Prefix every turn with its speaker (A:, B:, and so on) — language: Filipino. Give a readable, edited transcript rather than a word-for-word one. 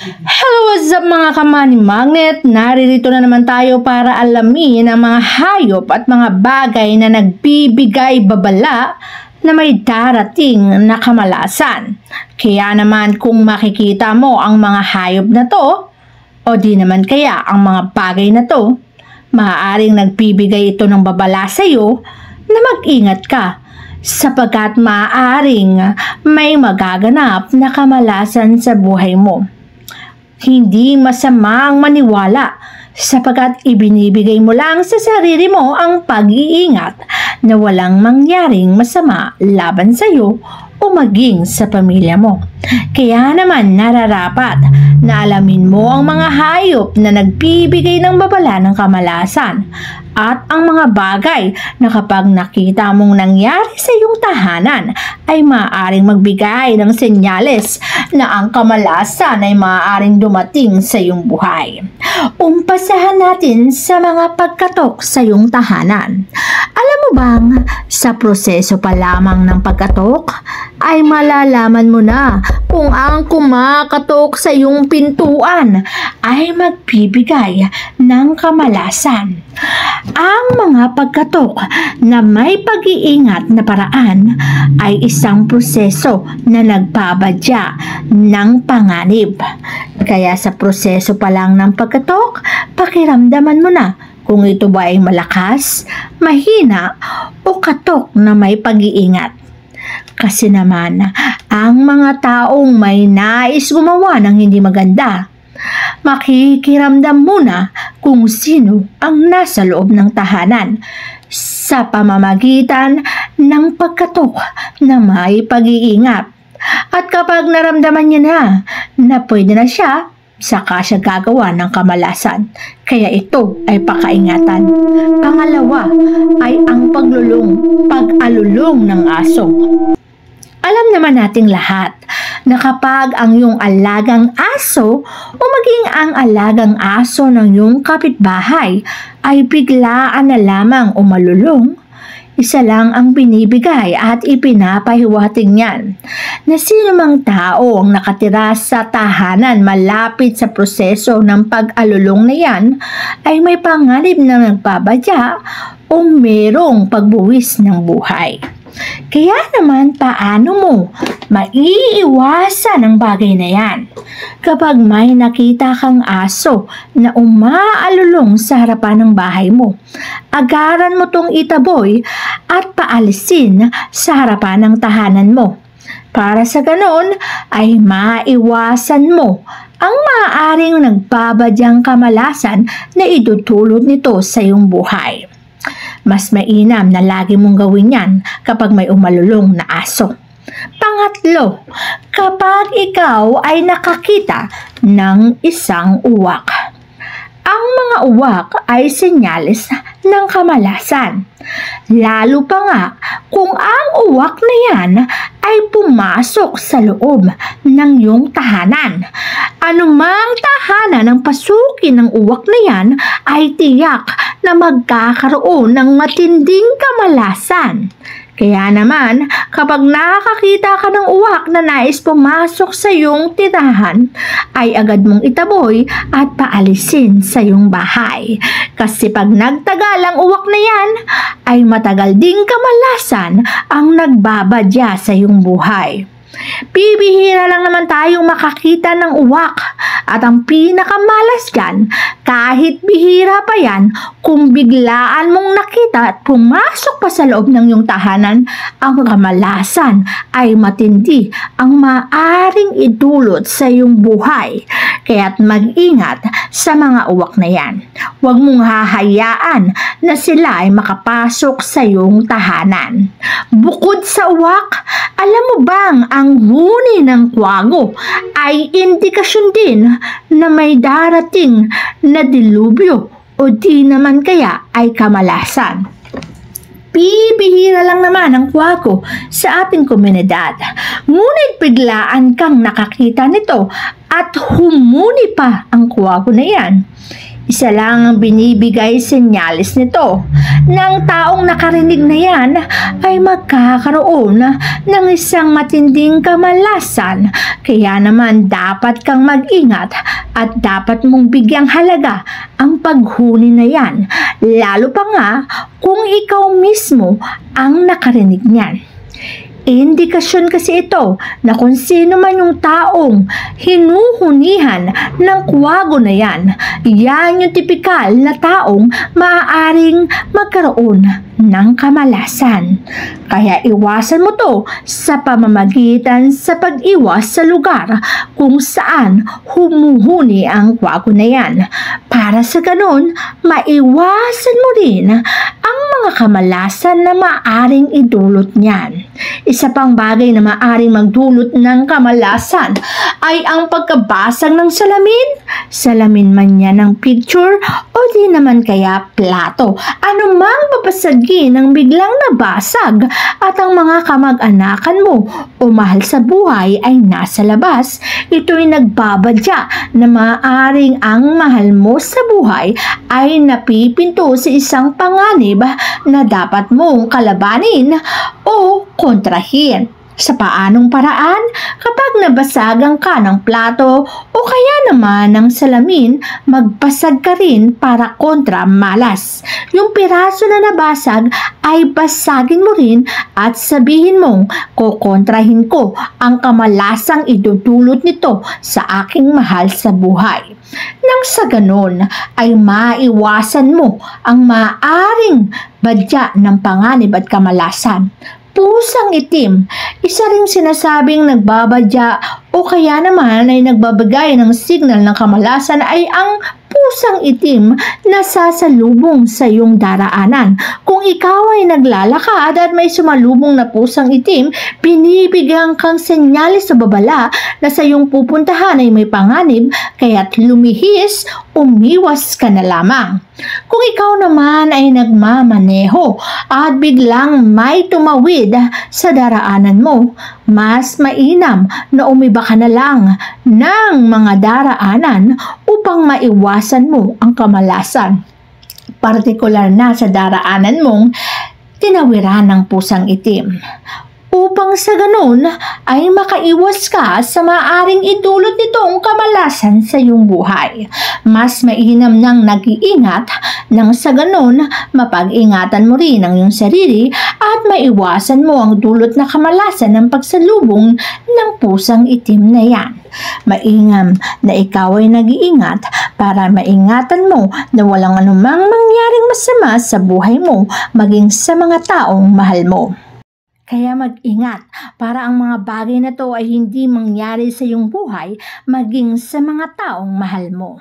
A: Hello, what's up mga kamani magnet? Naririto na naman tayo para alamin ang mga hayop at mga bagay na nagbibigay babala na may darating na kamalasan. Kaya naman kung makikita mo ang mga hayop na to, o di naman kaya ang mga bagay na to, maaaring nagbibigay ito ng babala sa iyo na mag-ingat ka. Sapagkat maaaring may magaganap na kamalasan sa buhay mo. Hindi masama ang maniwala sapagkat ibinibigay mo lang sa sarili mo ang pag-iingat na walang mangyaring masama laban sa iyo o maging sa pamilya mo. Kaya naman nararapat na alamin mo ang mga hayop na nagbibigay ng babala ng kamalasan at ang mga bagay na kapag nakita mong nangyari sa iyong tahanan ay maaaring magbigay ng senyales na ang kamalasan ay maaaring dumating sa iyong buhay. Umpisahan natin sa mga pagkatok sa iyong tahanan. Alam mo bang sa proseso pa lamang ng pagkatok ay malalaman mo na kung ang kumakatok sa iyong pintuan ay magbibigay ng kamalasan. Ang mga pagkatok na may pag-iingat na paraan ay isang proseso na nagbabadya ng panganib. Kaya sa proseso pa lang ng pagkatok, pakiramdaman mo na kung ito ba ay malakas, mahina o katok na may pag-iingat. Kasi naman, ang mga taong may nais gumawa ng hindi maganda, makikiramdam muna kung sino ang nasa loob ng tahanan sa pamamagitan ng pagkatok na may pag-iingat. At kapag naramdaman niya na pwede na siya, saka siya gagawa ng kamalasan. Kaya ito ay pakaingatan. Pangalawa ay ang pag-alulong ng aso. Alam naman nating lahat na kapag ang iyong alagang aso o maging ang alagang aso ng iyong kapitbahay ay biglaan na lamang umalulong, isa lang ang binibigay at ipinapahiwatig niyan na sino mang tao ang nakatira sa tahanan malapit sa proseso ng pag-alulong na yan ay may panganib na nagbabadya o merong pagbuwis ng buhay. Kaya naman paano mo maiiwasan ang bagay na yan? Kapag may nakita kang aso na umaalulong sa harapan ng bahay mo, agaran mo tong itaboy at paalisin sa harapan ng tahanan mo. Para sa ganon ay maiwasan mo ang maaaring nagbabadyang kamalasan na idudulot nito sa iyong buhay. Mas mainam na lagi mong gawin yan kapag may umalulong na aso. Pangatlo, kapag ikaw ay nakakita ng isang uwak. Ang mga uwak ay senyales ng kamalasan. Lalo pa nga kung ang uwak na yan ay pumasok sa loob ng iyong tahanan. Anumang tahanan ang pasukin ng uwak na yan ay tiyak na magkakaroon ng matinding kamalasan. Kaya naman, kapag nakakita ka ng uwak na nais pumasok sa iyong tirahan, ay agad mong itaboy at paalisin sa iyong bahay. Kasi pag nagtagal ang uwak na yan, ay matagal ding kamalasan ang nagbabadya sa iyong buhay. Bibihira lang naman tayong makakita ng uwak at ang pinakamalas dyan, kahit bihira pa yan, kung biglaan mong nakita at pumasok pa sa loob ng iyong tahanan, ang kamalasan ay matindi ang maaring idulot sa iyong buhay. Kaya't mag-ingat sa mga uwak na yan. Huwag mong hahayaan na sila ay makapasok sa iyong tahanan. Bukod sa uwak, alam mo bang ang huni ng kwago ay indikasyon din na may darating na dilubyo o di naman kaya ay kamalasan. Bibihira lang naman ang kwago sa ating komunidad. Ngunit biglaan kang nakakita nito at humuni pa ang kwago na yan. Isa lang ang binibigay senyalis nito. Ng taong nakarinig na yan ay magkakaroon ng isang matinding kamalasan. Kaya naman dapat kang mag-ingat at dapat mong bigyang halaga ang paghuni na yan. Lalo pa nga kung ikaw mismo ang nakarinig niyan. Indikasyon kasi ito na kung sino man yung taong hinuhunihan ng kwago na yan, yan yung tipikal na taong maaaring magkaroon ng kamalasan. Kaya iwasan mo to sa pamamagitan sa pag-iwas sa lugar kung saan humuhuni ang kwago na yan. Para sa ganun, maiwasan mo rin ang mga kamalasan na maaaring idulot niyan. Isa pang bagay na maaaring magdulot ng kamalasan ay ang pagkabasag ng salamin. Salamin man yan ng picture o di naman kaya plato. Anumang papasagin ng biglang nabasag at ang mga kamag-anakan mo o mahal sa buhay ay nasa labas, ito'y nagbabadya na maaaring ang mahal mo sa buhay ay napipinto sa isang panganib na dapat mong kalabanin o kontrahin. Sa paanong paraan? Kapag nabasagan ka ng plato o kaya naman ng salamin, magbasag ka rin para kontra malas. Yung piraso na nabasag ay basagin mo rin at sabihin mong kukontrahin ko ang kamalasang idudulot nito sa aking mahal sa buhay. Nang sa ganon ay maiwasan mo ang maaring badya ng panganib at kamalasan. Pusang itim, isa ring sinasabing nagbabadya o kaya naman ay nagbabagay ng signal ng kamalasan ay ang pusang itim na sasalubong sa iyong daraanan. Kung ikaw ay naglalakad at may sumalubong na pusang itim, binibigyan kang senyalis sa babala na sa iyong pupuntahan ay may panganib, kaya't lumihis, umiwas ka na lamang. Kung ikaw naman ay nagmamaneho at biglang may tumawid sa daraanan mo, mas mainam na umiba ka na lang ng mga daraanan upang maiwasan mo ang kamalasan. Partikular na sa daraanan mong tinawiran ng pusang itim. Upang sa ganun ay makaiwas ka sa maaaring idulot nitong kamalasan sa iyong buhay. Mas mainam nang nag-iingat nang sa ganun mapag-ingatan mo rin ang iyong sarili at maiwasan mo ang dulot na kamalasan ng pagsalubong ng pusang itim na yan. Mainam na ikaw ay nag-iingat para maingatan mo na walang anumang mangyaring masama sa buhay mo maging sa mga taong mahal mo. Kaya mag-ingat para ang mga bagay na to ay hindi mangyari sa iyong buhay maging sa mga taong mahal mo.